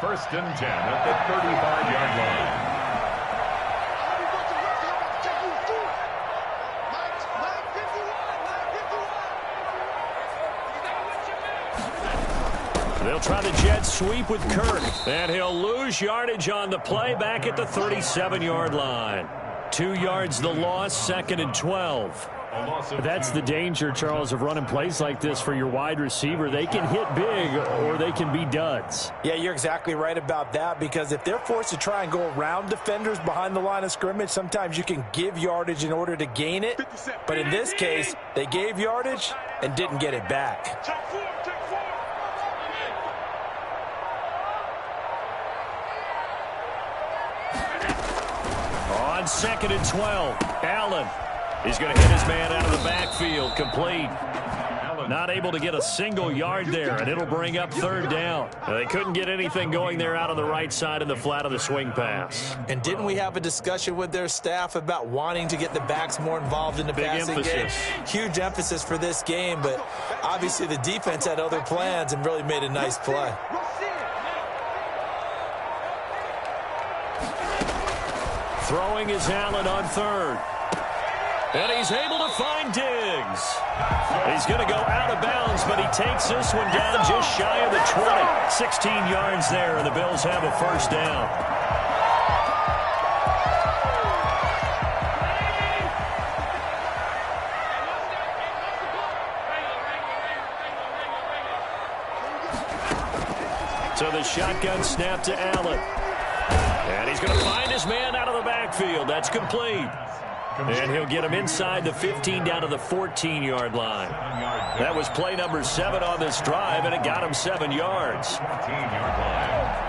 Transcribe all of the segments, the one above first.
First and 10 at the 35-yard line. They'll try the jet sweep with Kirk, and he'll lose yardage on the play back at the 37-yard line. 2 yards the loss, 2nd and 12. That's the danger, Charles, of running plays like this for your wide receiver. They can hit big or they can be duds. Yeah, you're exactly right about that, because if they're forced to try and go around defenders behind the line of scrimmage, sometimes you can give yardage in order to gain it. But in this case, they gave yardage and didn't get it back. On 2nd and 12, Allen. He's going to hit his man out of the backfield, complete. Not able to get a single yard there, and it'll bring up 3rd down. They couldn't get anything going there out on the right side in the flat of the swing pass. And didn't we have a discussion with their staff about wanting to get the backs more involved in the passing game? Huge emphasis for this game, but obviously the defense had other plans and really made a nice play. Throwing is Allen on 3rd. And he's able to find Diggs. He's going to go out of bounds, but he takes this one down just shy of the 20. 16 yards there, and the Bills have a 1st down. So the shotgun snap to Allen. And he's going to find his man out of the backfield. That's complete. And he'll get him inside the 15 down to the 14-yard line. That was play number 7 on this drive, and it got him 7 yards. 14-yard line.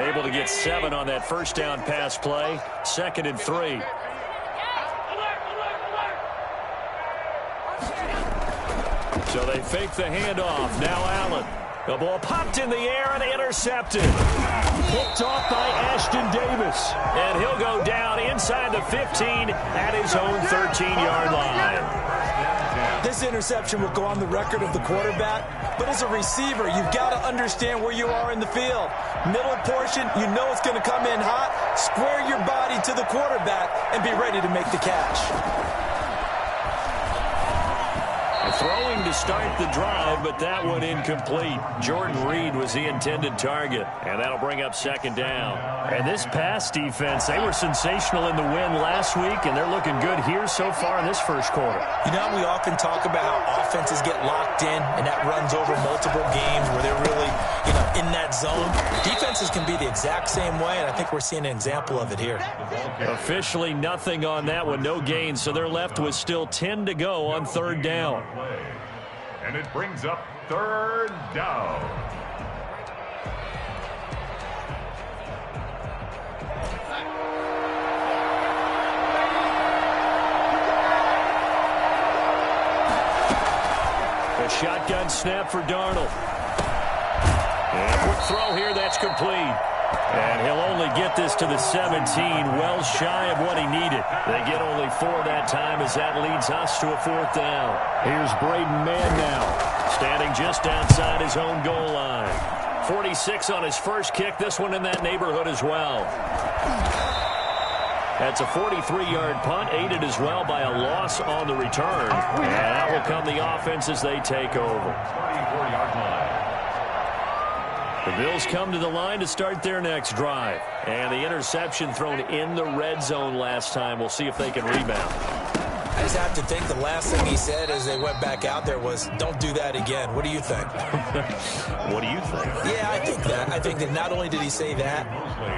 Able to get 7 on that 1st down pass play. 2nd and 3. So they fake the handoff. Now Allen. The ball popped in the air and intercepted. Picked off by Ashton Davis. And he'll go down inside the 15 at his own 13-yard line. This interception will go on the record of the quarterback, but as a receiver, you've got to understand where you are in the field. Middle portion, you know it's going to come in hot. Square your body to the quarterback and be ready to make the catch. Throwing to start the drive, but that one incomplete. Jordan Reed was the intended target, and that'll bring up 2nd down. And this pass defense, they were sensational in the win last week, and they're looking good here so far in this 1st quarter. You know, we often talk about how offenses get locked in, and that runs over multiple games where they're really, in that zone. Defenses can be the exact same way, and I think we're seeing an example of it here. Officially nothing on that one, no gain, so they're left with still 10 to go on 3rd down. And it brings up 3rd down. A shotgun snap for Darnold. And a quick throw here, that's complete. And he'll only get this to the 17, well shy of what he needed. They get only 4 that time as that leads us to a 4th down. Here's Braden Mann now, standing just outside his own goal line. 46 on his first kick, this one in that neighborhood as well. That's a 43-yard punt, aided as well by a loss on the return. And that will come the offense as they take over. 24-yard line. The Bills come to the line to start their next drive. And the interception thrown in the red zone last time. We'll see if they can rebound. I just have to think the last thing he said as they went back out there was, don't do that again. What do you think? What do you think? Yeah, I think that. I think that not only did he say that,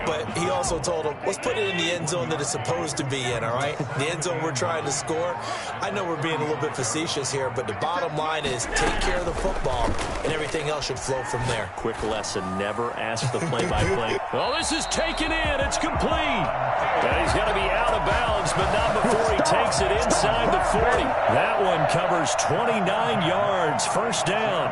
but he also told him, let's put it in the end zone that it's supposed to be in, all right? The end zone we're trying to score. I know we're being a little bit facetious here, but the bottom line is take care of the football, and everything else should flow from there. Quick lesson, never ask the play-by-play. Oh, this is taken in. It's complete. And he's going to be out of bounds, but not before he takes it inside the 40. That one covers 29 yards. 1st down.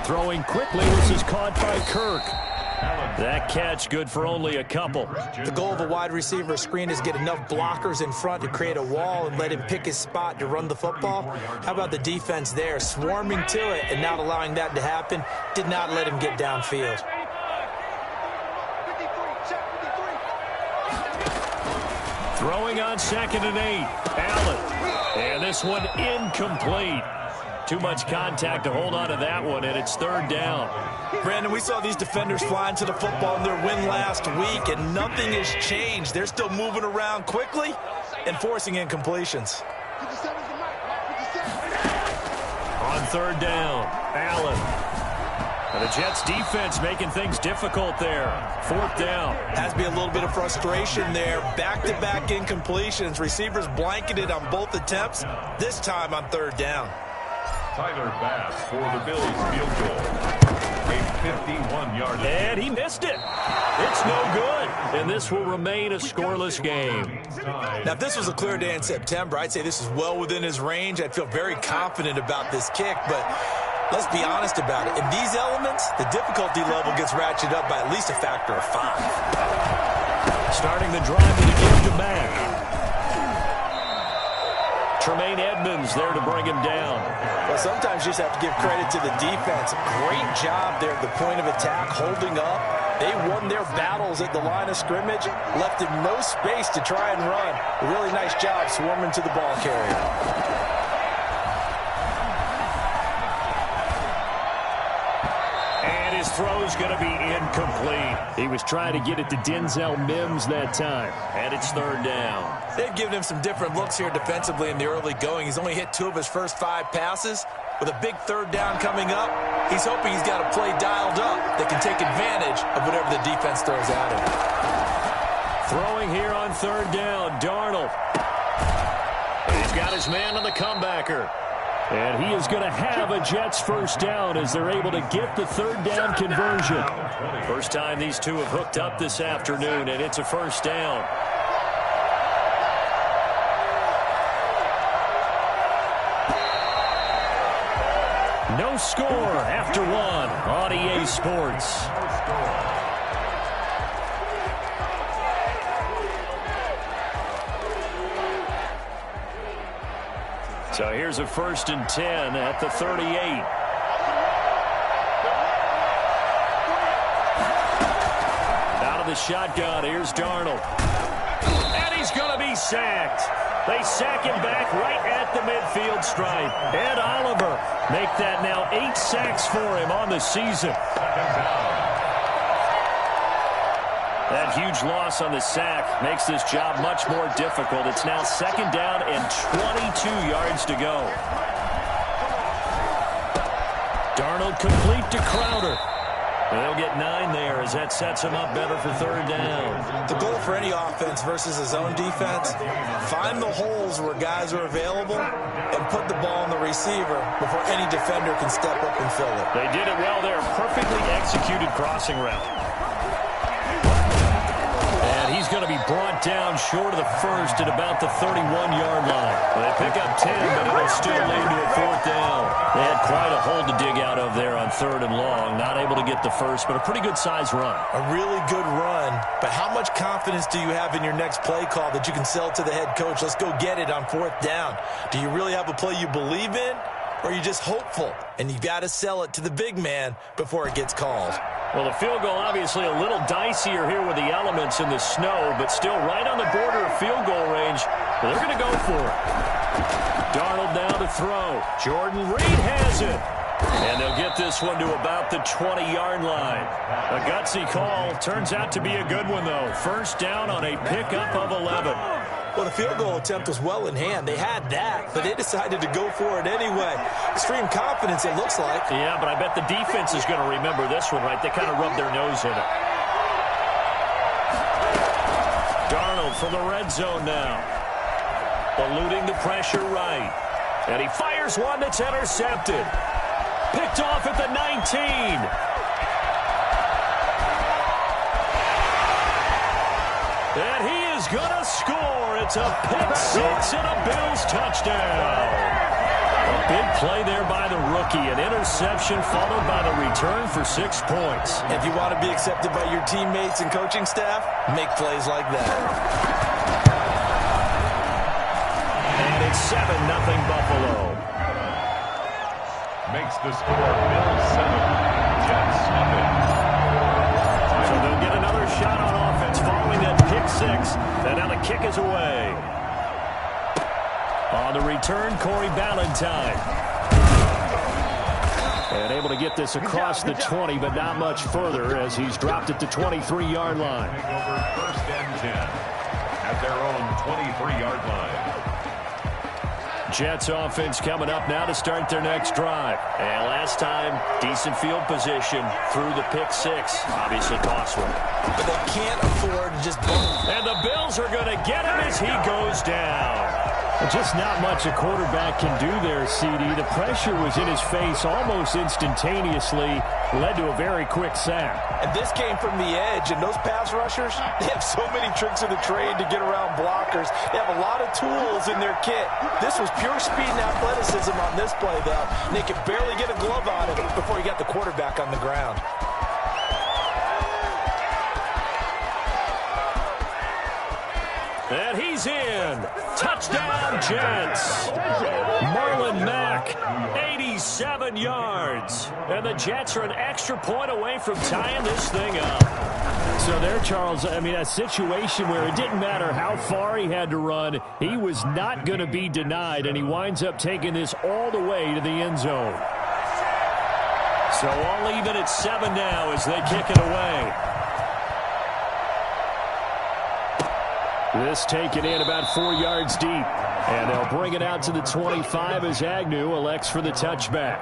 Throwing quickly, this is caught by Kirk. That catch good for only a couple. The goal of a wide receiver screen is get enough blockers in front to create a wall and let him pick his spot to run the football. How about the defense there, swarming to it and not allowing that to happen? Did not let him get downfield. Throwing on 2nd and 8. Allen. And this one incomplete. Too much contact to hold on to that one, and it's 3rd down. Brandon, we saw these defenders flying to the football in their win last week, and nothing has changed. They're still moving around quickly and forcing incompletions. On 3rd down, Allen. And the Jets defense making things difficult there. 4th down. Has to be a little bit of frustration there. Back-to-back incompletions. Receivers blanketed on both attempts, this time on 3rd down. Tyler Bass for the Bills field goal. A 51-yard. And he missed it. It's no good. And this will remain a scoreless game. Now, if this was a clear day in September, I'd say this is well within his range. I'd feel very confident about this kick, but let's be honest about it. In these elements, the difficulty level gets ratcheted up by at least a factor of 5. Starting the drive with a gift to back. Tremaine Edmonds there to bring him down. Well, sometimes you just have to give credit to the defense. Great job there at the point of attack, holding up. They won their battles at the line of scrimmage, left him no space to try and run. A really nice job swarming to the ball carrier. His throw's going to be incomplete. He was trying to get it to Denzel Mims that time. And it's 3rd down. They've given him some different looks here defensively in the early going. He's only hit 2 of his first 5 passes. With a big 3rd down coming up, he's hoping he's got a play dialed up that can take advantage of whatever the defense throws at him. Throwing here on 3rd down, Darnold. He's got his man on the comebacker. And he is going to have a Jets 1st down as they're able to get the 3rd down conversion. First time these two have hooked up this afternoon, and it's a 1st down. No score after 1 on EA Sports. So here's a 1st and 10 at the 38. Out of the shotgun, here's Darnold. And he's going to be sacked. They sack him back right at the midfield stripe. Ed Oliver make that now 8 sacks for him on the season. That huge loss on the sack makes this job much more difficult. It's now 2nd down and 22 yards to go. Darnold complete to Crowder. They'll get 9 there as that sets him up better for 3rd down. The goal for any offense versus his own defense, find the holes where guys are available and put the ball on the receiver before any defender can step up and fill it. They did it well there. Perfectly executed crossing route. He's going to be brought down short of the 1st at about the 31-yard line. Well, they pick up 10, but it'll still lead to a 4th down. They had quite a hole to dig out of there on 3rd and long. Not able to get the 1st, but a pretty good-sized run. A really good run, but how much confidence do you have in your next play call that you can sell to the head coach? Let's go get it on 4th down. Do you really have a play you believe in, or are you just hopeful? And you got to sell it to the big man before it gets called. Well, the field goal obviously a little dicier here with the elements in the snow, but still right on the border of field goal range. Well, they're going to go for it. Darnold down to throw. Jordan Reed has it. And they'll get this one to about the 20-yard line. A gutsy call. Turns out to be a good one, though. 1st down on a pickup of 11. Well, the field goal attempt was well in hand. They had that, but they decided to go for it anyway. Extreme confidence, it looks like. Yeah, but I bet the defense is going to remember this one, right? They kind of rubbed their nose in it. Darnold from the red zone now. Eluding the pressure right. And he fires one that's intercepted. Picked off at the 19. And he is going to score. It's a pick 6 and a Bills touchdown. A big play there by the rookie. An interception followed by the return for 6 points. If you want to be accepted by your teammates and coaching staff, make plays like that. And it's 7-0 Buffalo. Makes the score Bills 7, Jets nothing. So they'll get another shot on offense following that pick 6. And now the kick is away. On the return, Corey Ballantyne. And able to get this across the 20, but not much further as he's dropped it to 23-yard line. Over 1st and 10 at their own 23-yard line. Jets offense coming up now to start their next drive. And last time, decent field position through the pick 6. Obviously costly. But they can't afford to just bump. And the Bills are going to get him as he goes down. Just not much a quarterback can do there, CD. The pressure was in his face almost instantaneously. Led to a very quick sack. And this came from the edge, and those pass rushers, they have so many tricks of the trade to get around blockers. They have a lot of tools in their kit. This was pure speed and athleticism on this play, though. And they could barely get a glove on it before he got the quarterback on the ground. And he's in. Touchdown, Jets. Marlon Mack, 87 yards. And the Jets are an extra point away from tying this thing up. So there, Charles, I mean, a situation where it didn't matter how far he had to run. He was not going to be denied, and he winds up taking this all the way to the end zone. So all even at 7 now as they kick it away. This taken in about 4 yards deep. And they'll bring it out to the 25 as Agnew elects for the touchback.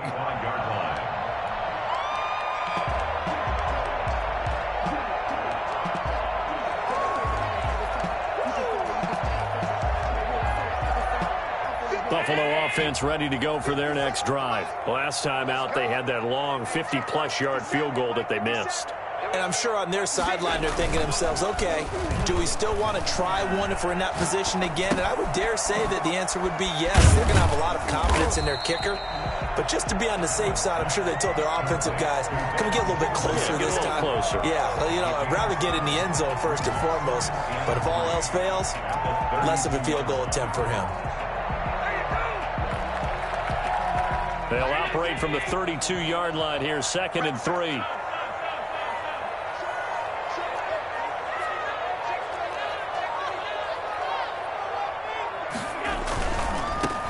Buffalo offense ready to go for their next drive. Last time out, they had that long 50-plus yard field goal that they missed. And I'm sure on their sideline they're thinking to themselves, okay, do we still want to try one if we're in that position again? And I would dare say that the answer would be yes. They're going to have a lot of confidence in their kicker. But just to be on the safe side, I'm sure they told their offensive guys, can we get a little bit closer this time? Closer. Yeah, you know, I'd rather get in the end zone first and foremost. But if all else fails, less of a field goal attempt for him. They'll operate from the 32-yard line here, 2nd and 3.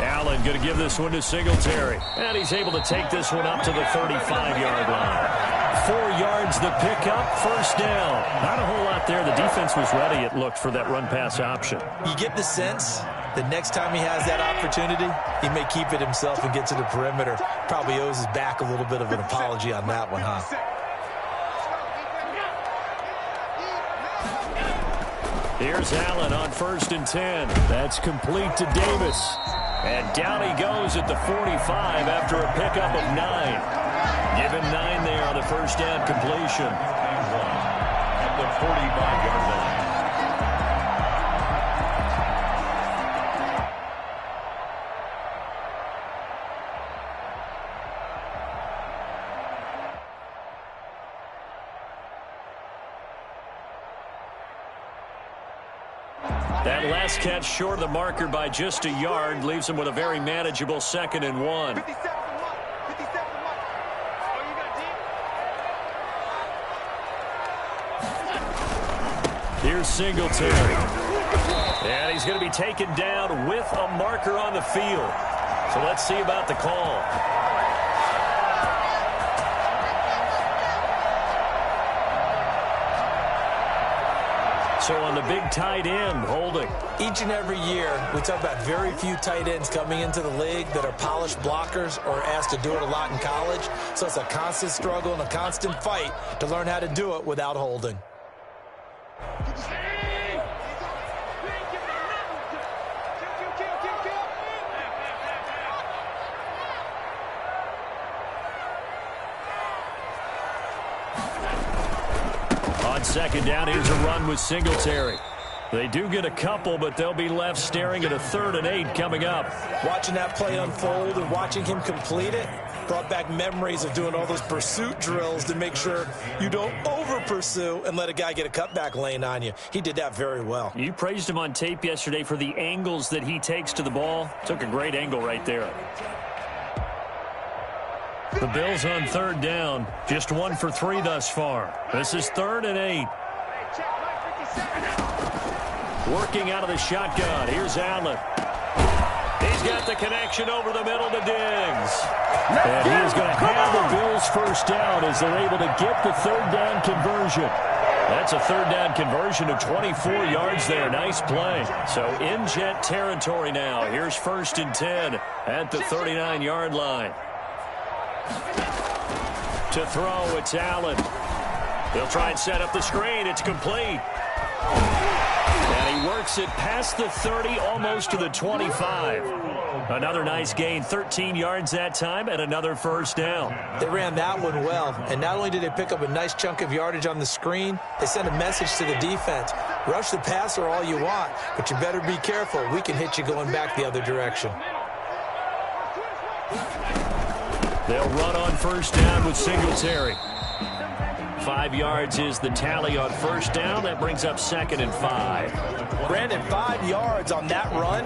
Allen going to give this one to Singletary. And he's able to take this one up to the 35-yard line. 4 yards the pickup, 1st down. Not a whole lot there. The defense was ready, it looked, for that run-pass option. You get the sense that next time he has that opportunity, he may keep it himself and get to the perimeter. Probably owes his back a little bit of an apology on that one, huh? Here's Allen on 1st and 10. That's complete to Davis. And down he goes at the 45 after a pickup of 9. Give him 9 there on the 1st down completion. At the 45-yard line. That last catch short of the marker by just a yard leaves him with a very manageable 2nd and 1. Here's Singletary. And he's going to be taken down with a marker on the field. So let's see about the call. So on the big tight end, holding. Each and every year, we talk about very few tight ends coming into the league that are polished blockers or asked to do it a lot in college. So it's a constant struggle and a constant fight to learn how to do it without holding. On 2nd down, here's a run with Singletary. They do get a couple, but they'll be left staring at a 3rd and 8 coming up. Watching that play unfold and watching him complete it brought back memories of doing all those pursuit drills to make sure you don't over-pursue and let a guy get a cutback lane on you. He did that very well. You praised him on tape yesterday for the angles that he takes to the ball. Took a great angle right there. The Bills on 3rd down. Just 1 for 3 thus far. This is 3rd and 8. Working out of the shotgun. Here's Allen. He's got the connection over the middle to Diggs. And he is going to have the Bills first down as they're able to get the 3rd down conversion. That's a 3rd down conversion of 24 yards there. Nice play. So in Jet territory now. Here's 1st and 10 at the 39-yard line. To throw, it's Allen. He'll try and set up the screen. It's complete. And he works it past the 30, almost to the 25. Another nice gain, 13 yards that time, and another first down. They ran that one well, and not only did they pick up a nice chunk of yardage on the screen, they sent a message to the defense. Rush the passer all you want, but you better be careful. We can hit you going back the other direction. They'll run on first down with Singletary. 5 yards is the tally on first down. That brings up 2nd and 5. Brandon, 5 yards on that run.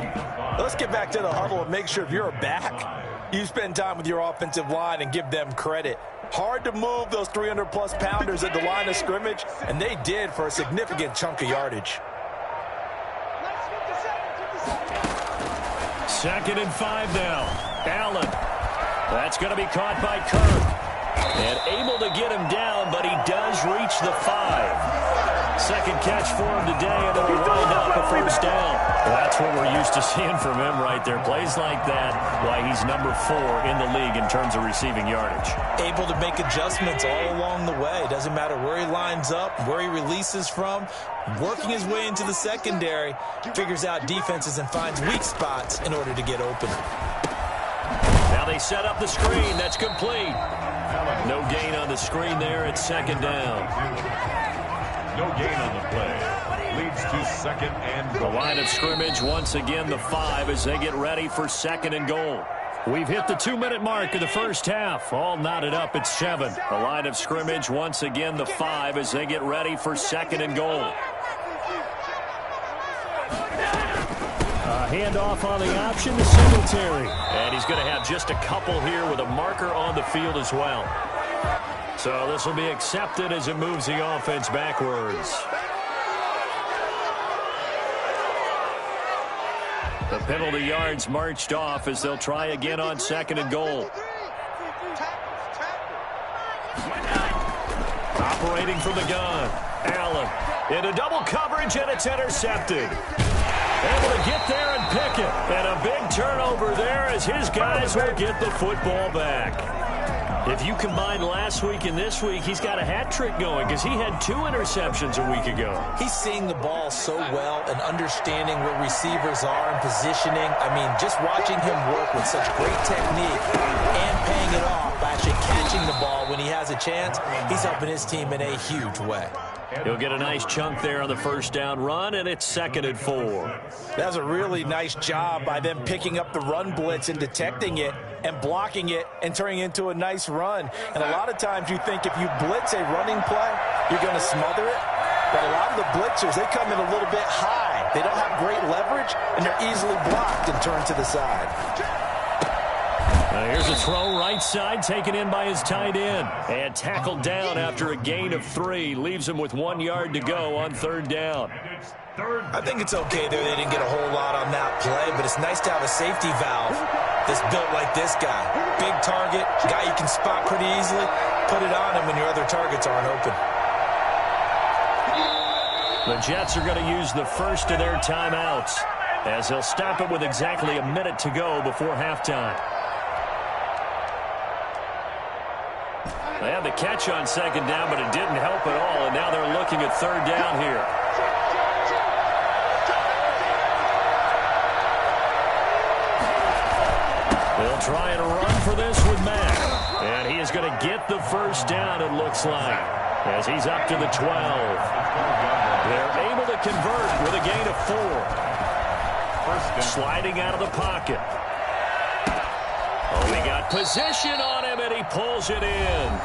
Let's get back to the huddle and make sure if you're a back, you spend time with your offensive line and give them credit. Hard to move those 300-plus pounders at the line of scrimmage, and they did for a significant chunk of yardage. 2nd and 5 now. Allen. That's going to be caught by Kirk. And able to get him down, but he does reach the 5. Second catch for him today, and it'll wind up a first down. That's what we're used to seeing from him right there. Plays like that, why he's number 4 in the league in terms of receiving yardage. Able to make adjustments all along the way. Doesn't matter where he lines up, where he releases from. Working his way into the secondary, figures out defenses and finds weak spots in order to get open. Now they set up the screen. That's complete. No gain on the screen there. It's 2nd down. No gain on the play. Leads to 2nd and goal. The line of scrimmage once again the 5 as they get ready for 2nd and goal. We've hit the 2-minute mark of the first half. All knotted up at 7. The line of scrimmage once again the 5 as they get ready for 2nd and goal. Handoff on the option to Singletary. And he's going to have just a couple here with a marker on the field as well. So this will be accepted as it moves the offense backwards. The penalty yards marched off as they'll try again on 2nd and goal. Operating from the gun. Allen into double coverage, and it's intercepted. Able to get there and pick it. And a big turnover there as his guys will get the football back. If you combine last week and this week, he's got a hat trick going because he had 2 interceptions a week ago. He's seeing the ball so well and understanding where receivers are and positioning. I mean, just watching him work with such great technique and paying it off by actually catching the ball when he has a chance, he's helping his team in a huge way. He'll get a nice chunk there on the first down run, and it's 2nd and 4. That's a really nice job by them picking up the run blitz and detecting it and blocking it and turning it into a nice run. And a lot of times you think if you blitz a running play, you're going to smother it. But a lot of the blitzers, they come in a little bit high. They don't have great leverage, and they're easily blocked and turned to the side. Here's a throw right side, taken in by his tight end. And tackled down after a gain of 3. Leaves him with 1 yard to go on 3rd down. I think it's okay there. They didn't get a whole lot on that play, but it's nice to have a safety valve that's built like this guy. Big target, guy you can spot pretty easily. Put it on him when your other targets aren't open. The Jets are going to use the first of their timeouts as they'll stop it with exactly a minute to go before halftime. They had the catch on 2nd down, but it didn't help at all, and now they're looking at 3rd down here. They'll try and run for this with Mack, and he is going to get the first down, it looks like. as he's up to the 12. They're able to convert with a gain of 4. Sliding out of the pocket. Oh, he got position on him, and he pulls it in.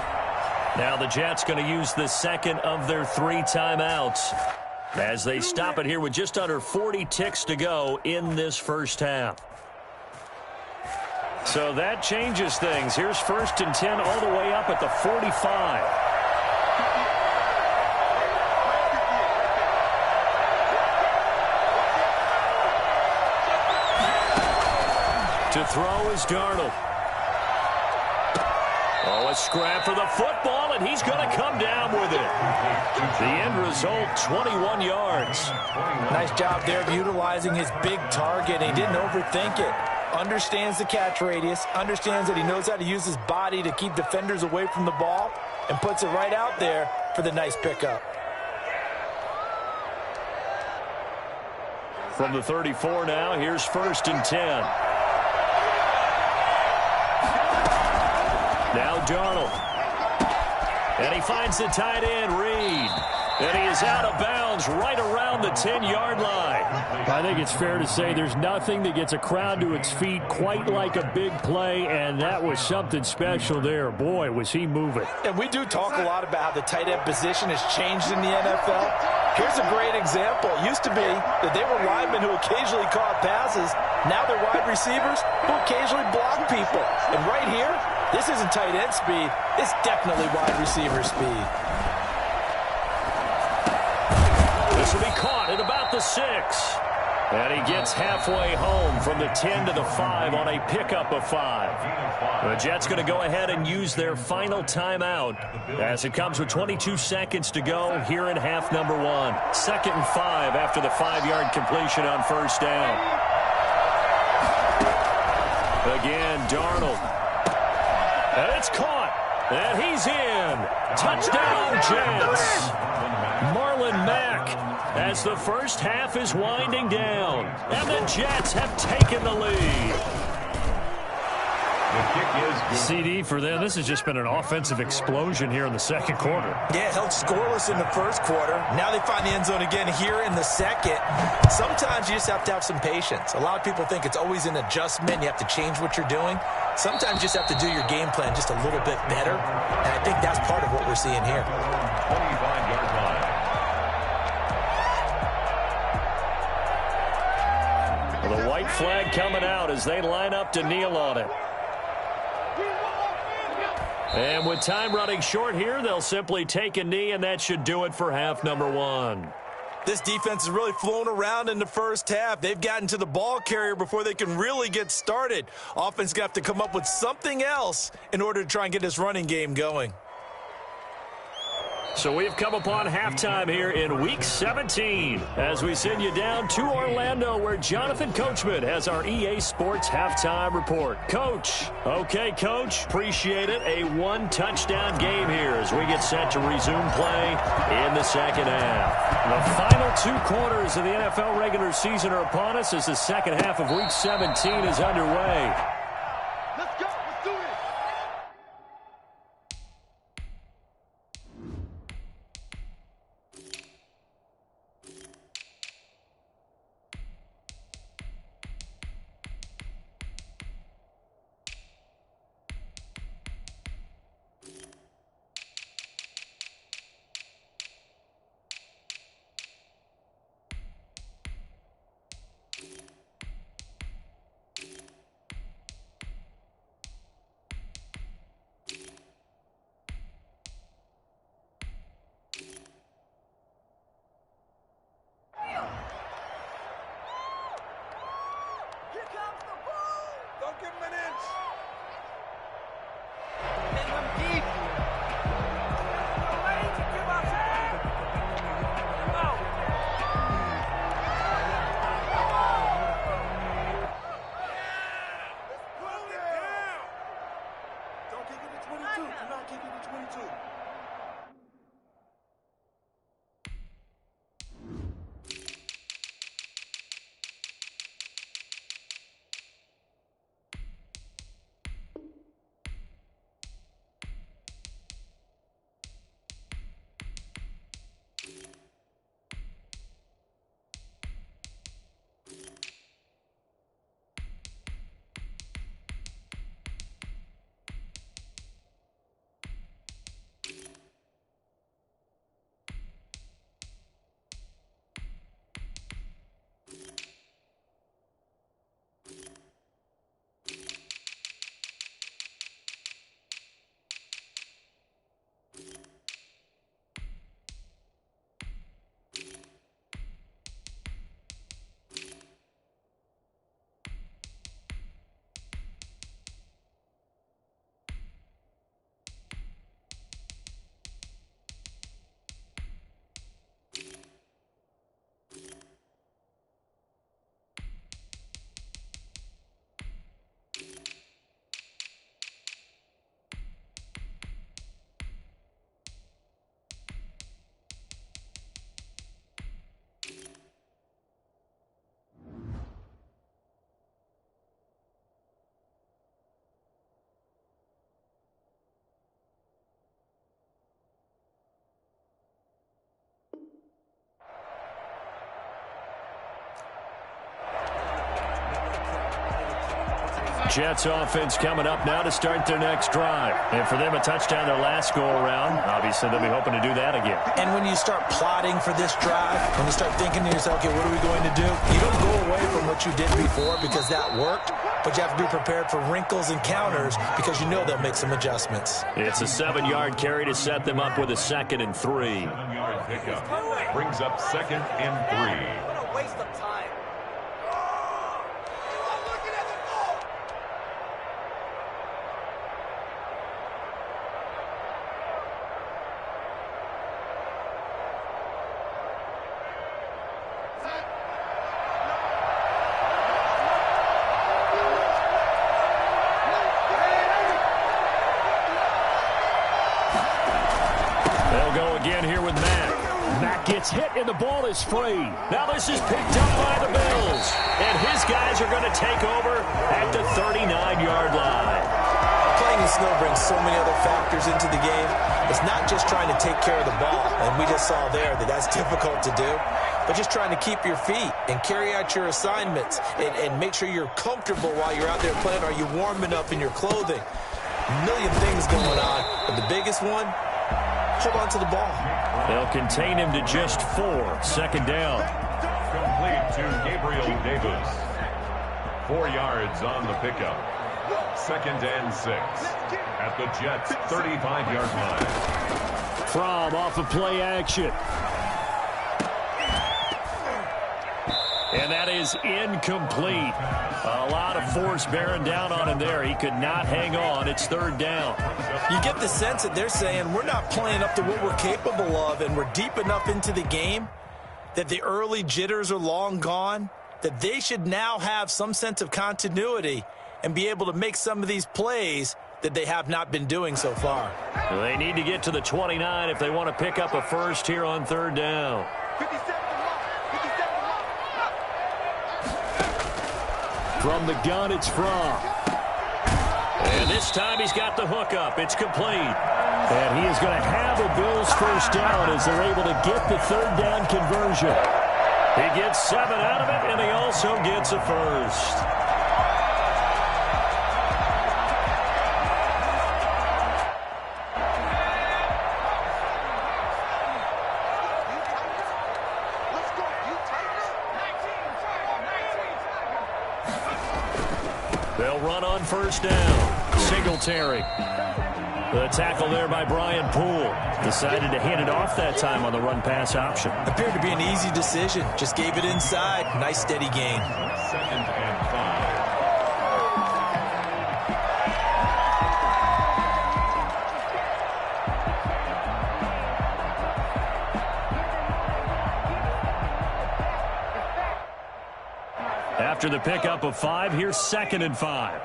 Now the Jets going to use the second of their 3 timeouts as they stop it here with just under 40 ticks to go in this first half. So that changes things. Here's 1st and 10 all the way up at the 45. To throw is Darnold. Oh, a scrap for the football, and he's going to come down with it. The end result, 21 yards. Nice job there of utilizing his big target. He didn't overthink it. Understands the catch radius, understands that he knows how to use his body to keep defenders away from the ball, and puts it right out there for the nice pickup. From the 34 now, here's 1st and 10. Now Darnold. And he finds the tight end, Reed. And he is out of bounds right around the 10-yard line. I think it's fair to say there's nothing that gets a crowd to its feet quite like a big play, and that was something special there. Boy, was he moving. And we do talk a lot about how the tight end position has changed in the NFL. Here's a great example. It used to be that they were linemen who occasionally caught passes. Now they're wide receivers who occasionally block people. And right here, this isn't tight end speed. It's definitely wide receiver speed. This will be caught at about the 6. And he gets halfway home from the 10 to the 5 on a pickup of 5. The Jets going to go ahead and use their final timeout as it comes with 22 seconds to go here in half number 1. 2nd and 5 after the 5-yard completion on 1st down. Again, Darnold. And it's caught. And he's in. Touchdown, Jets. Marlon Mack as the first half is winding down. And the Jets have taken the lead. The kick is good. CD for them. This has just been an offensive explosion here in the second quarter. Yeah, held scoreless in the first quarter. Now they find the end zone again here in the second. Sometimes you just have to have some patience. A lot of people think it's always an adjustment. You have to change what you're doing. Sometimes you just have to do your game plan just a little bit better. And I think that's part of what we're seeing here. 25-yard line. The white flag coming out as they line up to kneel on it. And with time running short here, they'll simply take a knee, and that should do it for half number 1. This defense has really flown around in the first half. They've gotten to the ball carrier before they can really get started. Offense going to have to come up with something else in order to try and get this running game going. So we've come upon halftime here in Week 17 as we send you down to Orlando where Jonathan Coachman has our EA Sports Halftime Report. Coach. Okay, Coach. Appreciate it. A 1-touchdown game here as we get set to resume play in the second half. The final 2 quarters of the NFL regular season are upon us as the second half of Week 17 is underway. Let's go. Let's do it. Jets offense coming up now to start their next drive. And for them, a touchdown their last go-around. Obviously, they'll be hoping to do that again. And when you start plotting for this drive, when you start thinking to yourself, okay, what are we going to do? You don't go away from what you did before because that worked, but you have to be prepared for wrinkles and counters because you know they'll make some adjustments. It's a 7-yard carry to set them up with a 2nd and 3. 7-yard pickup brings up 2nd and 3. What a waste of time. Gets hit and the ball is free. Now this is picked up by the Bills. And his guys are going to take over at the 39-yard line. Playing in snow brings so many other factors into the game. It's not just trying to take care of the ball, and we just saw there that that's difficult to do, but just trying to keep your feet and carry out your assignments and make sure you're comfortable while you're out there playing. Are you warm enough in your clothing? A million things going on, but the biggest one, hold on to the ball. They'll contain him to just 4. 2nd down. Complete to Gabriel Davis. 4 yards on the pickup. 2nd and 6 at the Jets' 35-yard line. From off of play action. And that is incomplete. A lot of force bearing down on him there. He could not hang on. It's 3rd down. You get the sense that they're saying we're not playing up to what we're capable of, and we're deep enough into the game that the early jitters are long gone, that they should now have some sense of continuity and be able to make some of these plays that they have not been doing so far. They need to get to the 29 if they want to pick up a first here on 3rd down. 57 From the gun, it's From. And this time he's got the hookup. It's complete. And he is going to have a Bills first down as they're able to get the 3rd down conversion. He gets 7 out of it, and he also gets a first. They'll run on first down. Singletary. The tackle there by Brian Poole. Decided to hand it off that time on the run-pass option. Appeared to be an easy decision. Just gave it inside. Nice, steady gain. 2nd and 5. After the pickup of 5, here's 2nd and 5.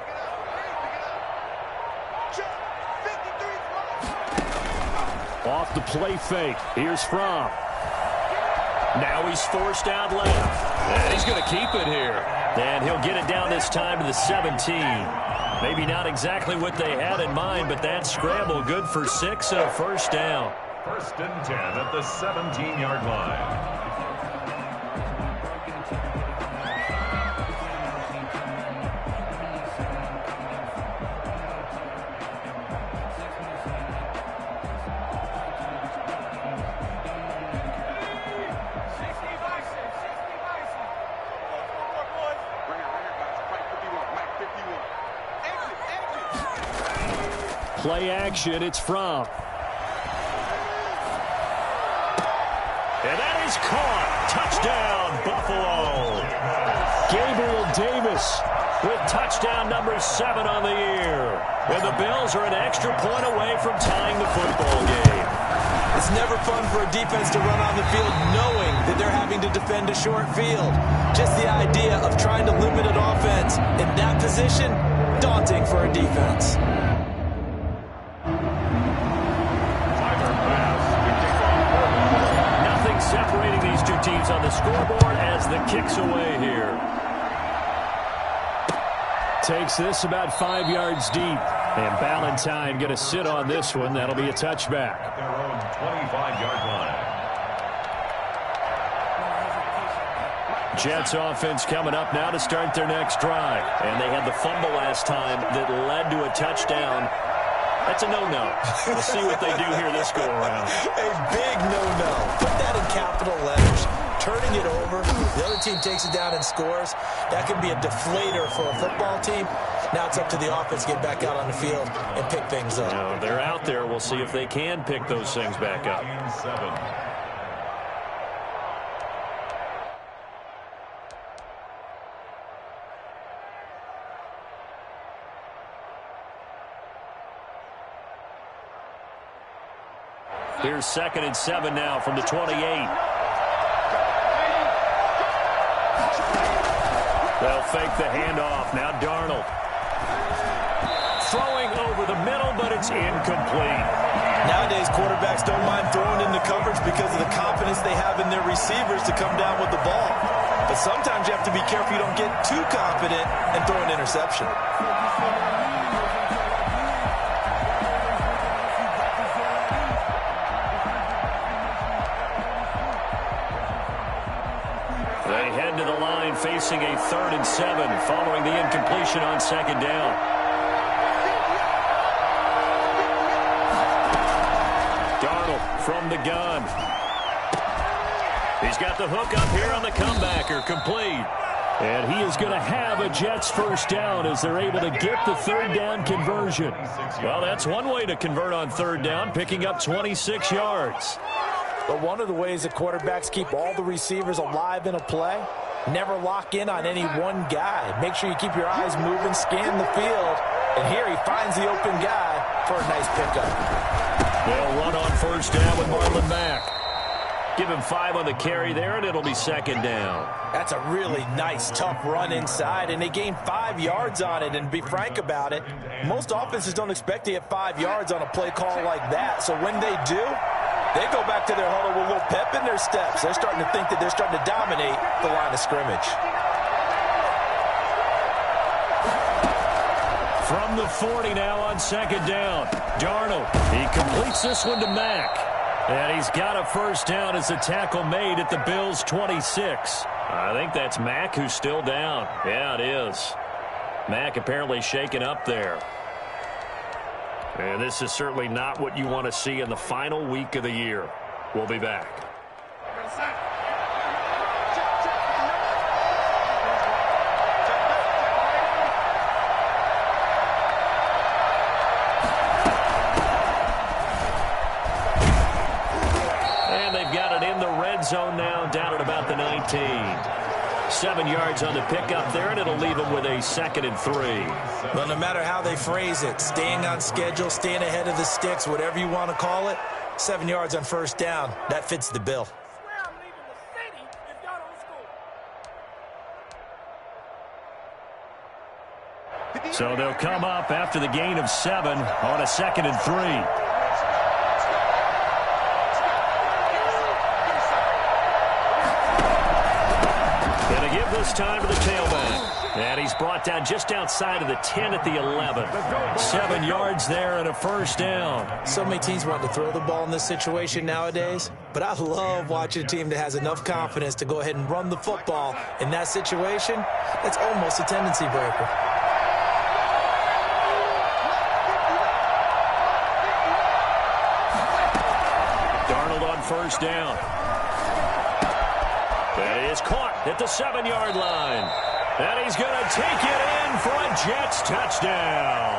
Off the play fake. Here's From. Now he's forced out left. And he's going to keep it here. And he'll get it down this time to the 17. Maybe not exactly what they had in mind, but that scramble good for 6 and a first down. 1st and 10 at the 17-yard line. Play action, it's From. And that is caught. Touchdown, Buffalo. Gabriel Davis With touchdown number 7 on the year. And the Bills are an extra point away from tying the football game. It's never fun for a defense to run on the field knowing that they're having to defend a short field. Just the idea of trying to limit an offense in that position, daunting for a defense. Nothing separating these two teams on the scoreboard as the kick's away here. Takes this about 5 yards deep. And Ballantyne going to sit on this one. That'll be a touchback. At their own 25-yard line. Jets offense coming up now to start their next drive. And they had the fumble last time that led to a touchdown. That's a no-no. We'll see what they do here this go-around. A big no-no. Put that in capital letters. Turning it over, the other team takes it down and scores. That can be a deflator for a football team. Now it's up to the offense to get back out on the field and pick things up. No, they're out there. We'll see if they can pick those things back up. 7. Here's 2nd and 7 now from the 28. They'll fake the handoff. Now Darnold. Throwing over the middle, but it's incomplete. Nowadays, quarterbacks don't mind throwing into coverage because of the confidence they have in their receivers to come down with the ball. But sometimes you have to be careful you don't get too confident and throw an interception. They head to the line facing a 3rd and 7 following the incompletion on 2nd down. Darnold from the gun. He's got the hook up here on the comebacker, complete. And he is going to have a Jets first down as they're able to get the 3rd down conversion. Well, that's one way to convert on 3rd down, picking up 26 yards. But one of the ways that quarterbacks keep all the receivers alive in a play, never lock in on any one guy. Make sure you keep your eyes moving, scan the field, and here he finds the open guy for a nice pickup. They'll run on 1st down with Marlon Mack. Give him 5 on the carry there, and it'll be 2nd down. That's a really nice, tough run inside, and they gained 5 yards on it. And to be frank about it, most offenses don't expect to get 5 yards on a play call like that. So when they do, they go back to their huddle with a little pep in their steps. They're starting to think that they're starting to dominate the line of scrimmage. From the 40 now on 2nd down. Darnold. He completes this one to Mack. And he's got a first down as the tackle made at the Bills' 26. I think that's Mack who's still down. Yeah, it is. Mack apparently shaken up there. And this is certainly not what you want to see in the final week of the year. We'll be back. And they've got it in the red zone now, down at about the 19. 7 yards on the pickup there, and it'll leave them with a 2nd and 3. Well, no matter how they phrase it, staying on schedule, staying ahead of the sticks, whatever you want to call it, 7 yards on 1st down, that fits the bill. So they'll come up after the gain of 7 on a 2nd and 3. This time to the tailback. And he's brought down just outside of the 10 at the 11. 7 yards there and a first down. So many teams want to throw the ball in this situation nowadays, but I love watching a team that has enough confidence to go ahead and run the football. In that situation, that's almost a tendency breaker. Darnold on 1st down. That is caught at the 7-yard line. And he's going to take it in for a Jets touchdown.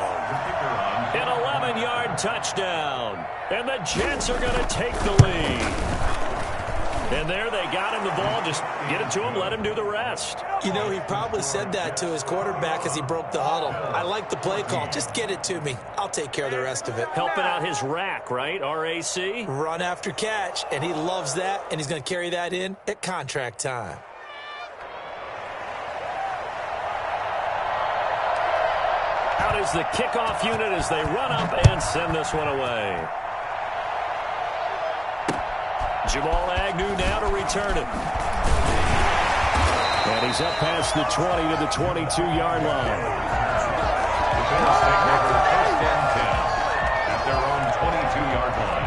An 11-yard touchdown. And the Jets are going to take the lead. And there they got him the ball. Just get it to him, let him do the rest. You know, he probably said that to his quarterback as he broke the huddle. I like the play call. Just get it to me. I'll take care of the rest of it. Helping out his rack, right? RAC? Run after catch, and he loves that, and he's going to carry that in at contract time. Out is the kickoff unit as they run up and send this one away. Jamal Agnew now to return it. And he's up past the 20 to the 22-yard line. The Bills take over 1st and 10 at their own 22-yard line.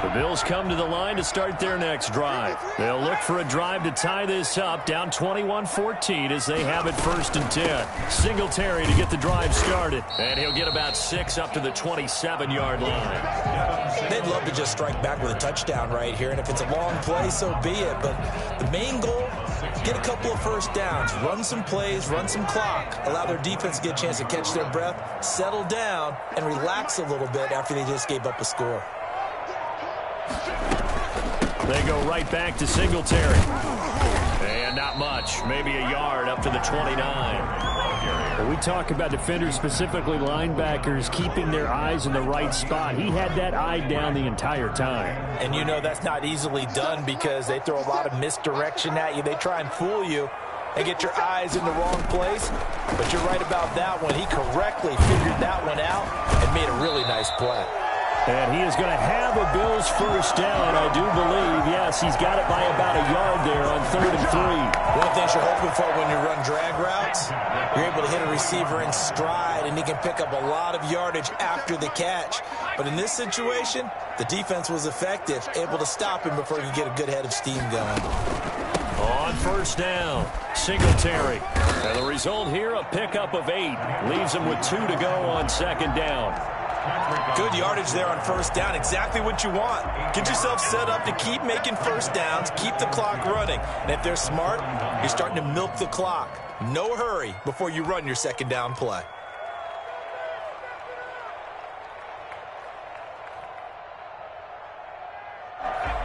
The Bills Bills come to the line to start their next drive. They'll look for a drive to tie this up, down 21-14 as they have it 1st and 10. Singletary to get the drive started, and he'll get about 6 up to the 27-yard line. They'd love to just strike back with a touchdown right here, and if it's a long play, so be it. But the main goal, get a couple of first downs, run some plays, run some clock, allow their defense to get a chance to catch their breath, settle down, and relax a little bit after they just gave up a score. They go right back to Singletary. And not much, maybe a yard up to the 29. When we talk about defenders, specifically linebackers, keeping their eyes in the right spot. He had that eye down the entire time. And you know that's not easily done because they throw a lot of misdirection at you. They try and fool you and get your eyes in the wrong place. But you're right about that one. He correctly figured that one out and made a really nice play. And he is going to have a Bills first down, I do believe. Yes, he's got it by about a yard there on 3rd and 3. One of the things you're hoping for when you run drag routes, you're able to hit a receiver in stride, and he can pick up a lot of yardage after the catch. But in this situation, the defense was effective, able to stop him before he could get a good head of steam going. On 1st down, Singletary. And the result here, a pickup of 8. Leaves him with 2 to go on 2nd down. Good yardage there on 1st down. Exactly what you want. Get yourself set up to keep making first downs, keep the clock running. And if they're smart, you're starting to milk the clock. No hurry before you run your 2nd down play.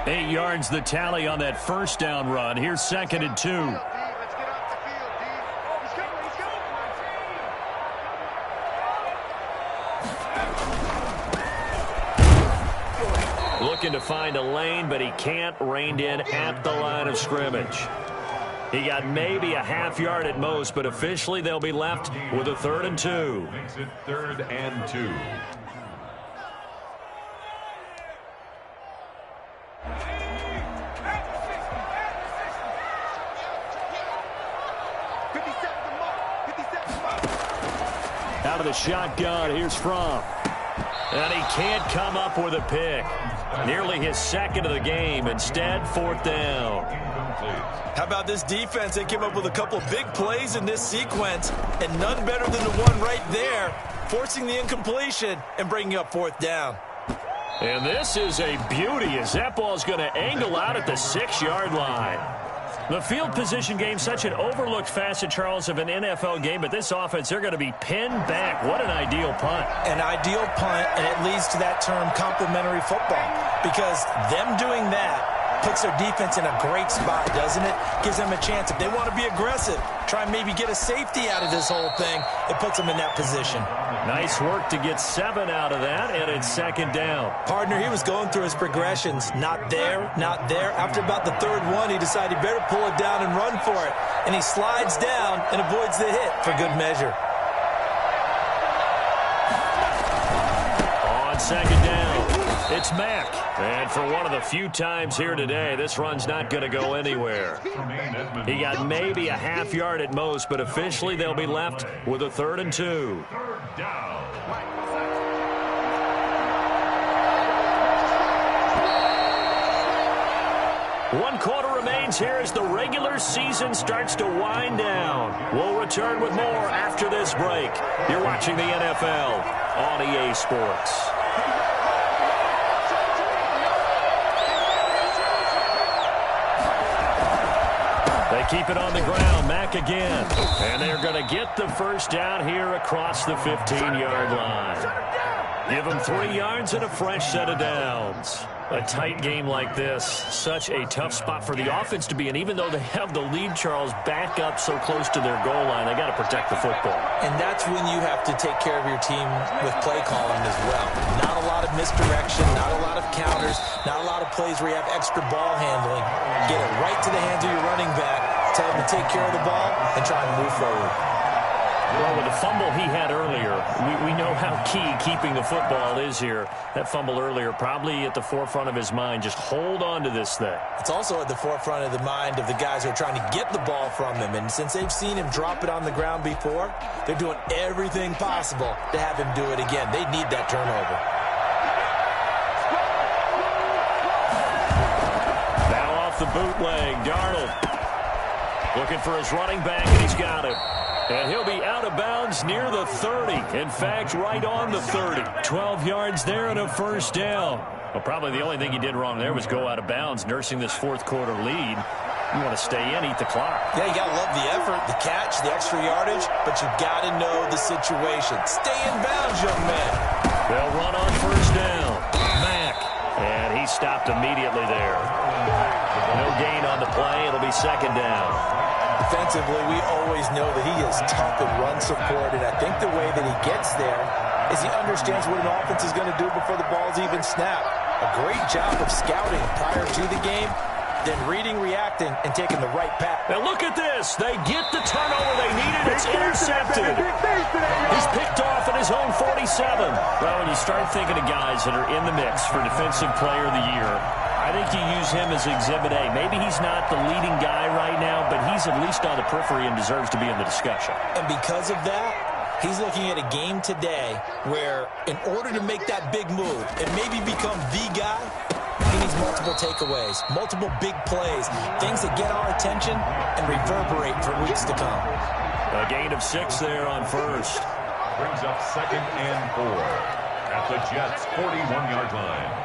Eight yards the tally on that 1st down run. Here's 2nd and 2. Looking to find a lane, but he can't. Reined in at the line of scrimmage. He got maybe a half yard at most, but officially they'll be left with a 3rd and 2. Makes it 3rd and 2. Out of the shotgun, here's Fromm. And he can't come up with a pick. Nearly his 2nd of the game. Instead, 4th down. How about this defense? They came up with a couple of big plays in this sequence, and none better than the one right there, forcing the incompletion and bringing up 4th down. And this is a beauty as that ball's going to angle out at the 6-yard line. The field position game, such an overlooked facet, Charles, of an NFL game, but this offense, they're going to be pinned back. What an ideal punt. An ideal punt, and it leads to that term complementary football, because them doing that puts their defense in a great spot, doesn't it? Gives them a chance. If they want to be aggressive, try and maybe get a safety out of this whole thing, it puts them in that position. Nice work to get 7 out of that, and it's 2nd down. Partner, he was going through his progressions. Not there, not there. After about the 3rd one, he decided he better pull it down and run for it. And he slides down and avoids the hit for good measure. On 2nd down, it's Mack. And for one of the few times here today, this run's not going to go anywhere. He got maybe a half yard at most, but officially they'll be left with a 3rd and 2. 3rd down. One quarter remains here as the regular season starts to wind down. We'll return with more after this break. You're watching the NFL on EA Sports. They keep it on the ground. Mack again. And they're going to get the first down here across the 15-yard line. Give them 3 yards and a fresh set of downs. A tight game like this, such a tough spot for the offense to be in. Even though they have the lead, Charles, back up so close to their goal line, they got to protect the football. And that's when you have to take care of your team with play calling as well. Not a lot of misdirection, not a lot of counters, not a lot of plays where you have extra ball handling. Get it right to the hands of your running back, tell him to take care of the ball, and try and move forward. Well, with the fumble he had earlier, we know how key keeping the football is here. That fumble earlier probably at the forefront of his mind. Just hold on to this thing. It's also at the forefront of the mind of the guys who are trying to get the ball from him. And since they've seen him drop it on the ground before, they're doing everything possible to have him do it again. They need that turnover. off the bootleg. Darnold looking for his running back, and he's got him. And he'll be out of bounds near the 30. In fact, right on the 30. 12 yards there and a first down. Well, probably the only thing he did wrong there was go out of bounds, nursing this fourth quarter lead. You want to stay in, eat the clock. Yeah, you got to love the effort, the catch, the extra yardage, but you got to know the situation. Stay in bounds, young man. They'll run on first down. Mack. And he stopped immediately there. No gain on the play. It'll be second down. Defensively, we always know that he is tough in run support, and I think the way that he gets there is he understands what an offense is going to do before the ball's even snapped. A great job of scouting prior to the game, then reading, reacting, and taking the right path. Now look at this. They get the turnover they needed. It's intercepted. He's picked off at his own 47. Well, when you start thinking of guys that are in the mix for Defensive Player of the Year, I think you use him as Exhibit A. Maybe he's not the leading guy right now, but he's at least on the periphery and deserves to be in the discussion. And because of that, he's looking at a game today where in order to make that big move and maybe become the guy, he needs multiple takeaways, multiple big plays, things that get our attention and reverberate for weeks to come. A gain of 6 there on first. Brings up 2nd and 4 at the Jets' 41-yard line.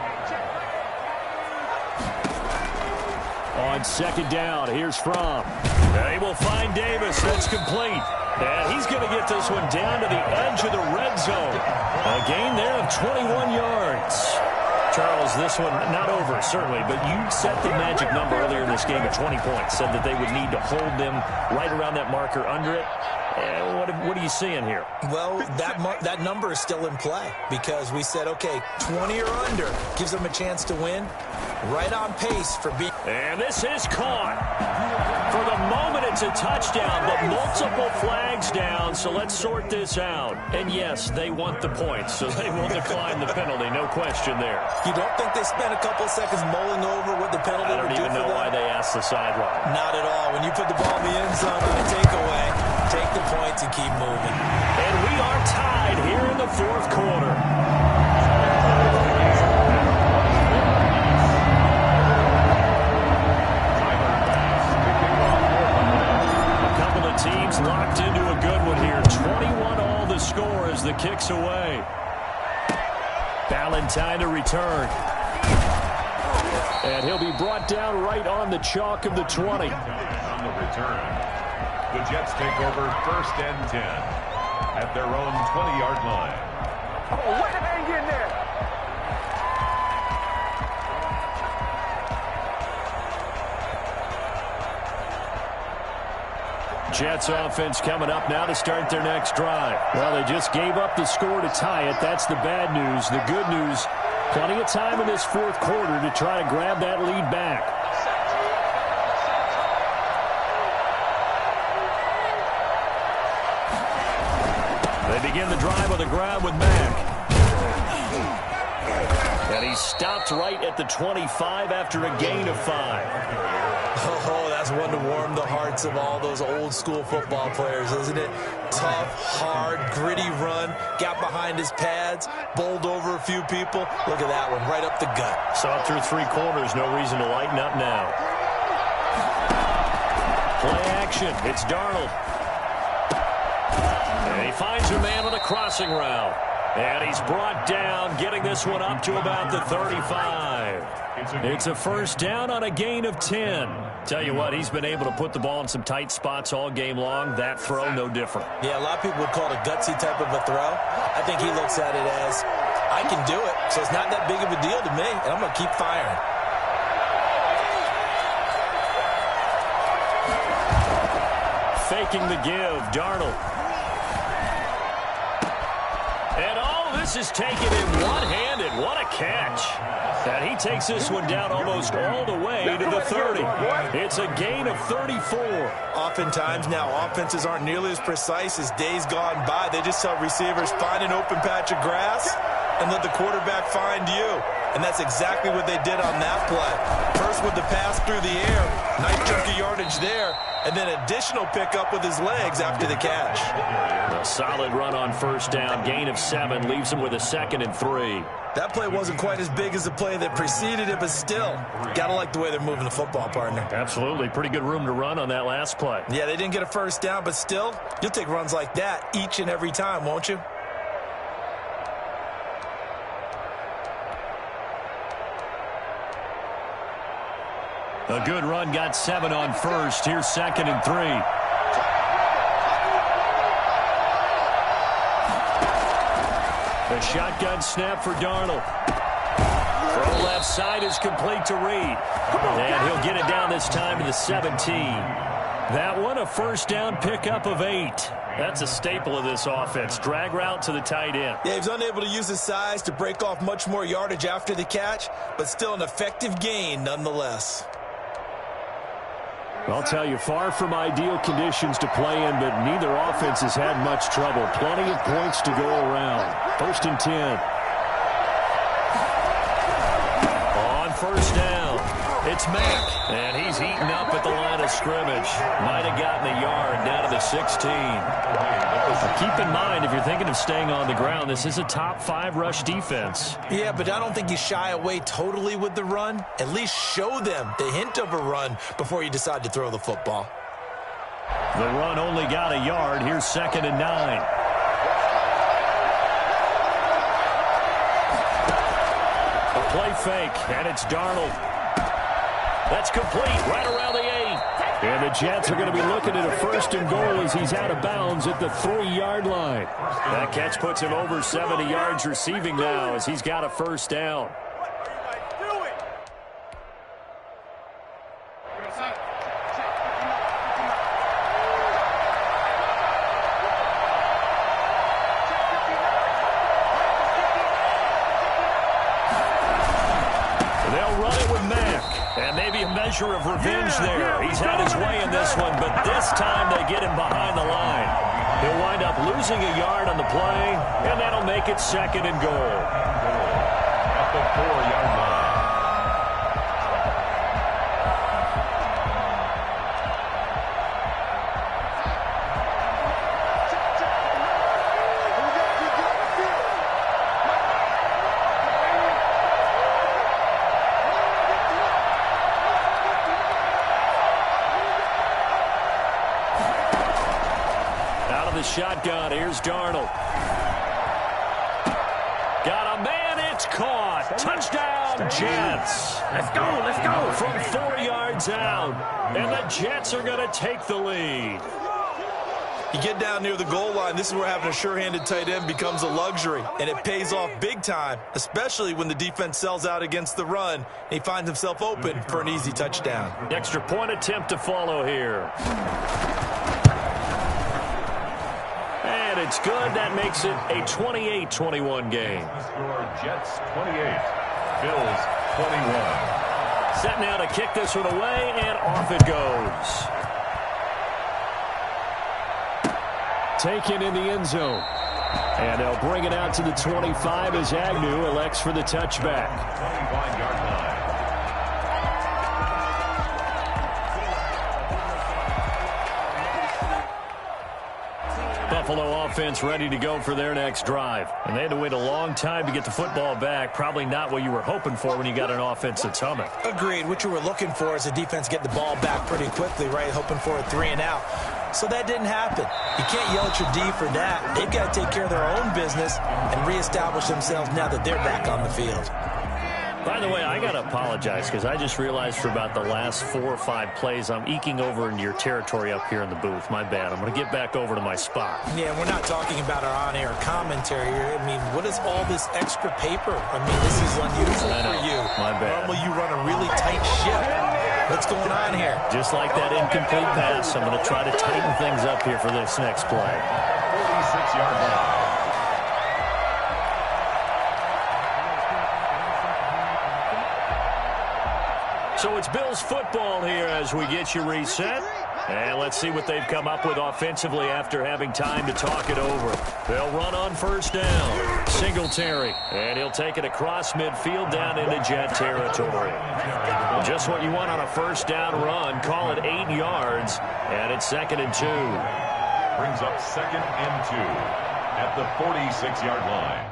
On second down, here's Fromm. They will find Davis. That's complete. And he's going to get this one down to the edge of the red zone. A gain there of 21 yards. Charles, this one not over, certainly, but you set the magic number earlier in this game at 20 points. Said that they would need to hold them right around that marker under it. What are you seeing here? Well, that number is still in play because we said, okay, 20 or under gives them a chance to win. Right on pace for being. And this is caught. For the moment, it's a touchdown, but multiple flags down, so let's sort this out. And yes, they want the points, so they will decline the penalty, no question there. You don't think they spent a couple seconds mulling over what the penalty would do for them? I don't even know why they asked the sideline. Not at all. When you put the ball in the end zone on a takeaway, take the points and keep moving. And we are tied here in the fourth quarter. Teams locked into a good one here. 21 all the score as the kick's away. Ballantyne to return. And he'll be brought down right on the chalk of the 20. On the return, the Jets take over 1st and 10 at their own 20-yard line. Oh, way to hang in there. Jets offense coming up now to start their next drive. Well, they just gave up the score to tie it. That's the bad news. The good news, plenty of time in this fourth quarter to try to grab that lead back. They begin the drive on the ground with Mack. And he stopped right at the 25 after a gain of 5. Oh, that's one to warm the hearts of all those old school football players, isn't it? Tough, hard, gritty run, got behind his pads, bowled over a few people. Look at that one, right up the gut. Saw through 3 quarters, no reason to lighten up now. Play action, it's Darnold. And he finds a man on a crossing route. And he's brought down, getting this one up to about the 35. It's a first down on a gain of 10. Tell you what, he's been able to put the ball in some tight spots all game long. That throw, no different. Yeah, a lot of people would call it a gutsy type of a throw. I think he looks at it as, I can do it, so it's not that big of a deal to me, and I'm going to keep firing. Faking the give, Darnold. And all this is taken in one-handed. What a catch. And he takes this one down almost all the way to the 30. It's a gain of 34. Oftentimes now, offenses aren't nearly as precise as days gone by. They just tell receivers, find an open patch of grass and let the quarterback find you. And that's exactly what they did on that play. First with the pass through the air. Nice chunk of yardage there. and then additional pickup with his legs after the catch. A solid run on first down. Gain of 7 leaves him with a 2nd and 3. That play wasn't quite as big as the play that preceded it, but still, got to like the way they're moving the football, partner. Absolutely. Pretty good room to run on that last play. Yeah, they didn't get a first down, but still, you'll take runs like that each and every time, won't you? A good run, got 7 on first. Here's 2nd and 3. The shotgun snap for Darnold. Throw left side is complete to Reed. And he'll get it down this time to the 17. That one a first down pickup of 8. That's a staple of this offense. Drag route to the tight end. Yeah, he was unable to use his size to break off much more yardage after the catch, but still an effective gain nonetheless. I'll tell you, far from ideal conditions to play in, but neither offense has had much trouble. Plenty of points to go around. 1st and 10. On first down, it's Mack, and he's eaten up at the line of scrimmage. Might have gotten a yard down to the 16. Keep in mind, if you're thinking of staying on the ground, this is a top 5 rush defense. Yeah, but I don't think you shy away totally with the run. At least show them the hint of a run before you decide to throw the football. The run only got a yard. Here's 2nd and 9. A play fake, and it's Darnold. That's complete right around the 8. And the Jets are going to be looking at a 1st and goal as he's out of bounds at the 3-yard line. That catch puts him over 70 yards receiving now as he's got a first down. Measure of revenge there. He's had his way in this one, but this time they get him behind the line. He'll wind up losing a yard on the play, and that'll make it 2nd and goal. At the 4-yard line. Shotgun, here's Darnold. Got a man, it's caught. Touchdown, Jets. Let's go. From 4 yards out, and the Jets are going to take the lead. You get down near the goal line, this is where having a sure-handed tight end becomes a luxury, and it pays off big time, especially when the defense sells out against the run, and he finds himself open for an easy touchdown. Extra point attempt to follow here. And it's good. That makes it a 28-21 game. Score Jets 28, Bills 21. Set now to kick this one away, and off it goes. Taken in the end zone. And they'll bring it out to the 25 as Agnew elects for the touchback. 25-yard line. Buffalo offense ready to go for their next drive. And they had to wait a long time to get the football back. Probably not what you were hoping for when you got an offense that's humming. Agreed. What you were looking for is the defense get the ball back pretty quickly, right? Hoping for a 3 and out. So that didn't happen. You can't yell at your D for that. They've got to take care of their own business and reestablish themselves now that they're back on the field. By the way, I got to apologize because I just realized for about the last 4 or 5 plays, I'm eking over into your territory up here in the booth. My bad. I'm going to get back over to my spot. Yeah, we're not talking about our on-air commentary here. I mean, what is all this extra paper? I mean, this is unusual for you. My bad. Normally you run a really tight ship. What's going on here? Just like that incomplete pass, I'm going to try to tighten things up here for this next play. 46-yard line. So it's Bills football here as we get you reset. And let's see what they've come up with offensively after having time to talk it over. They'll run on first down. Singletary. And he'll take it across midfield down into Jet territory. Just what you want on a first down run. Call it 8 yards. And it's 2nd and 2. Brings up 2nd and 2 at the 46-yard line.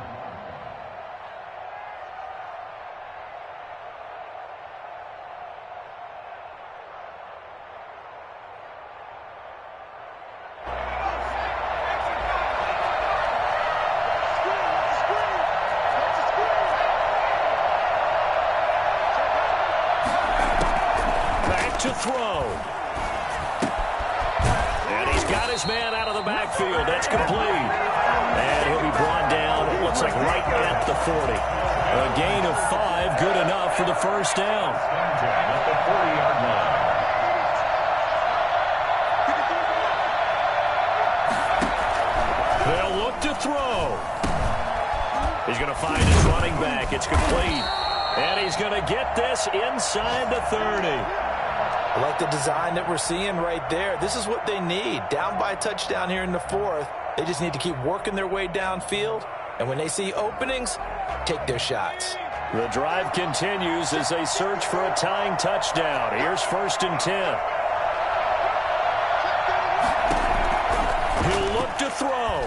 To throw. And he's got his man out of the backfield. That's complete. And he'll be brought down, it looks like right at the 40. A gain of 5, good enough for the first down. At the 40-yard line. They'll look to throw. He's going to find his running back. It's complete. And he's going to get this inside the 30. I like the design that we're seeing right there. This is what they need. Down by a touchdown here in the 4th. They just need to keep working their way downfield. And when they see openings, take their shots. The drive continues as they search for a tying touchdown. Here's 1st and 10. He'll look to throw.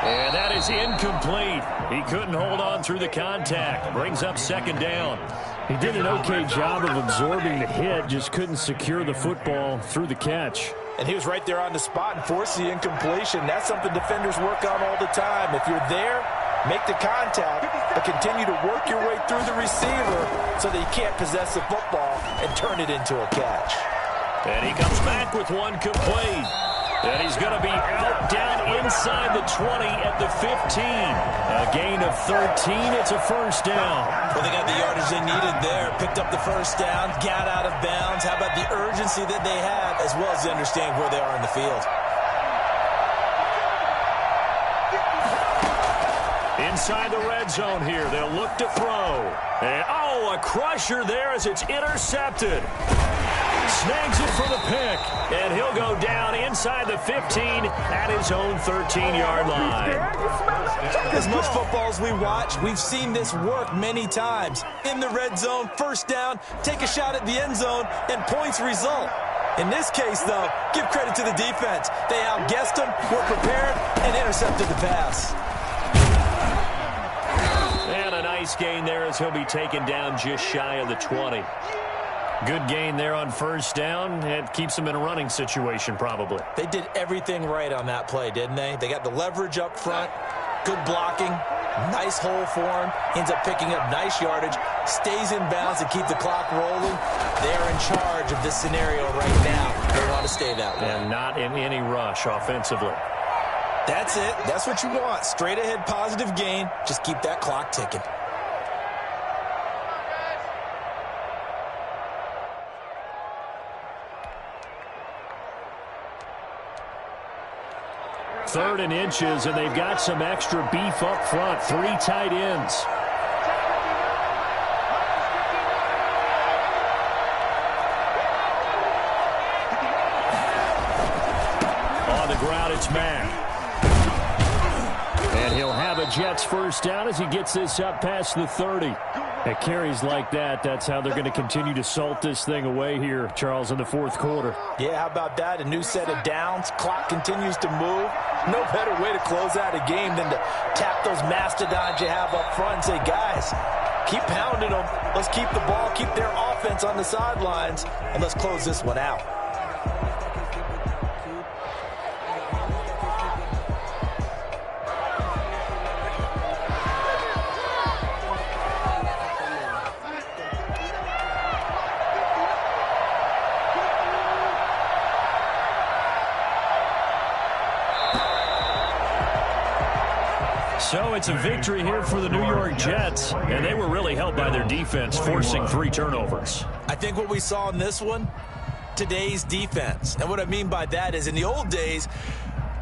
And that is incomplete. He couldn't hold on through the contact. Brings up 2nd down. He did an okay job of absorbing the hit, just couldn't secure the football through the catch. And he was right there on the spot and forced the incompletion. That's something defenders work on all the time. If you're there, make the contact, but continue to work your way through the receiver so that you can't possess the football and turn it into a catch. And he comes back with one complete. And he's going to be out down inside the 20 at the 15. A gain of 13. It's a first down. Well, they got the yardage they needed there. Picked up the first down, got out of bounds. How about the urgency that they have, as well as they understand where they are in the field? Inside the red zone here. They'll look to throw. And, a crusher there as it's intercepted. Snags it for the pick, and he'll go down inside the 15 at his own 13-yard line. As much football as we watch, we've seen this work many times. In the red zone, first down, take a shot at the end zone, and points result. In this case, though, give credit to the defense. They outguessed them, were prepared, and intercepted the pass. And a nice gain there as he'll be taken down just shy of the 20. Good gain there on first down. It keeps him in a running situation, probably. They did everything right on that play, didn't they? They got the leverage up front, good blocking, nice hole for him. Ends up picking up nice yardage, stays in bounds to keep the clock rolling. They're in charge of this scenario right now. They want to stay that way. And not in any rush offensively. That's it. That's what you want. Straight ahead positive gain. Just keep that clock ticking. Third and inches, and they've got some extra beef up front. 3 tight ends. On the ground, it's Mack. And he'll have a Jets first down as he gets this up past the 30. At carries like that, that's how they're going to continue to salt this thing away here, Charles, in the 4th quarter. Yeah, how about that? A new set of downs. Clock continues to move. No better way to close out a game than to tap those mastodons you have up front and say, guys, keep pounding them. Let's keep the ball, keep their offense on the sidelines, and let's close this one out. So it's a victory here for the New York Jets, and they were really helped by their defense, forcing 3 turnovers. I think what we saw in this one, today's defense. And what I mean by that is in the old days,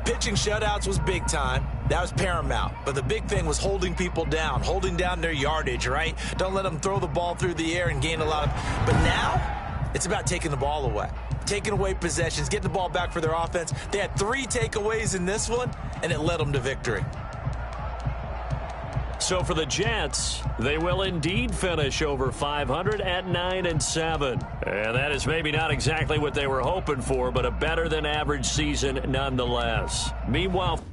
pitching shutouts was big time. That was paramount. But the big thing was holding people down, holding down their yardage, right? Don't let them throw the ball through the air and gain a lot of... But now, It's about taking the ball away, taking away possessions, getting the ball back for their offense. They had 3 takeaways in this one, and it led them to victory. So for the Jets, they will indeed finish over 500 at 9-7. And that is maybe not exactly what they were hoping for, but a better than average season nonetheless. Meanwhile,